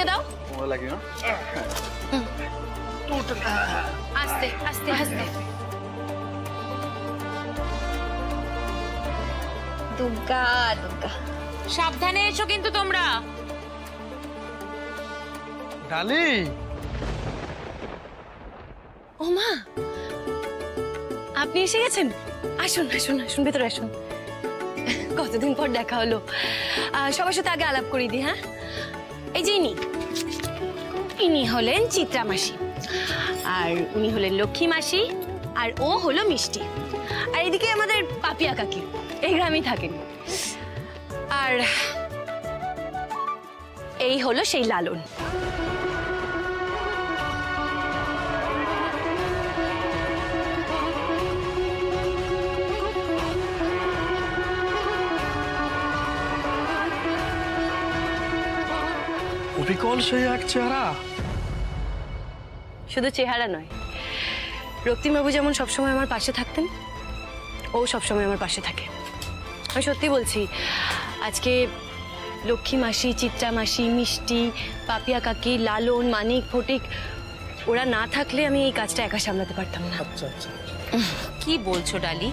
ডালিকে দাও। আস্তে আস্তে আস্তে। দুর্গা দুর্গা, সাবধানে এসো কিন্তু তোমরা। ডালি, ও মা, আপনি এসে গেছেন? আসুন আসুন আসুন, ভেতরে আসুন। কতদিন পর দেখা হলো। সবার সাথে আগে আলাপ করিয়ে দিই। হ্যাঁ, এই যে ইনি হলেন চিত্রা মাসি, আর উনি হলেন লক্ষ্মী মাসি, আর ও হলো মিষ্টি। আর এদিকে আমাদের পাপিয়া কাকি, এই গ্রামেই থাকেন। আর এই হলো সেই লালন। অবিকল সেই এক চেহারা। শুধু চেহারা নয়, রক্তিমবাবু যেমন সবসময় আমার পাশে থাকতেন, ও সবসময় আমার পাশে থাকে। আমি সত্যি বলছি, আজকে লক্ষ্মী মাসি, চিত্রা মাসি, মিষ্টি, পাপিয়া কাকি, লালন, মানিক, ফটিক ওরা না থাকলে আমি এই কাজটা একা সামলাতে পারতাম না। আচ্ছা আচ্ছা, কি বলছো ডালি?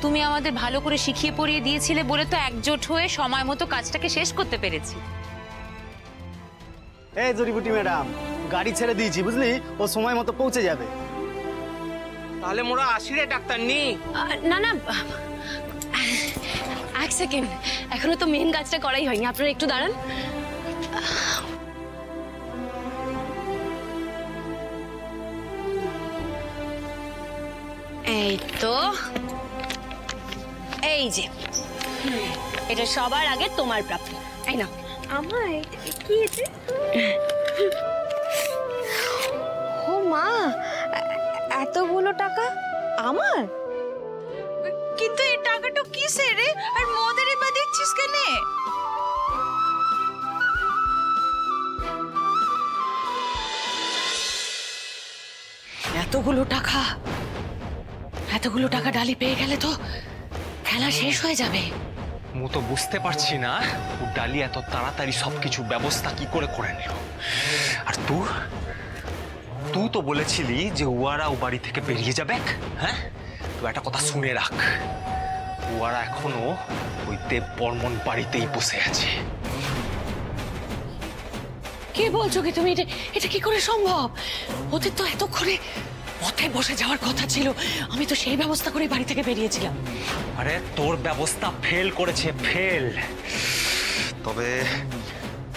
তুমি আমাদের ভালো করে শিখিয়ে পড়িয়ে দিয়েছিলে বলে তো একজোট হয়ে সময় মতো কাজটাকে শেষ করতে পেরেছি। এই জড়িবুটি ম্যাডাম, গাড়ি ছেড়ে দিয়েছি বুঝলি, ও সময় মতো পৌঁছে যাবে। তাহলে মোরা আসি রে ডাক্তার নি। না না, এক সেকেন্ড, এখনো তো মেন কাজটা করাই হয়নি। আপনারা একটু দাঁড়ান। এই তো, এই যে এটা সবার আগে তোমার প্রাপ্য। এই না আমার কি ও মা, এতগুলো টাকা আমার? কিন্তু এই টাকাটা কিসের রে? আর মোদের এবার দিচ্ছিস কেন? এতগুলো টাকা ডালি পেয়ে গেলে তো খেলা শেষ হয়ে যাবে। মু তো বুঝতে পারছি না ও ডালি এত তাড়াতাড়ি সবকিছু ব্যবস্থা কি করে নিল। আর তুই তো বলেছিলি যে ওয়ারা ও বাড়ি থেকে বেরিয়ে যাবে। হ্যাঁ, তো একটা কথা শুনে রাখ, ওয়ারা এখনো ওই দেব বর্মন বাড়িতেই বসে আছে। কি বলছো কি তুমি? এটা কি করে সম্ভব? ওদের তো এতক্ষণে পথে বসে যাওয়ার কথা ছিল, আমি তো সেই ব্যবস্থা করে বাড়ি থেকে বেরিয়েছিলাম। আরে তোর ব্যবস্থা ফেল করেছে, ফেল। তবে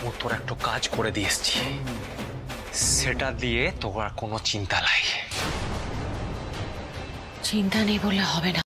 ও তোর একটা কাজ করে দিয়েছি, সেটা দিয়ে তোর আর কোনো চিন্তা নাই। চিন্তা নেই বললে হবে না।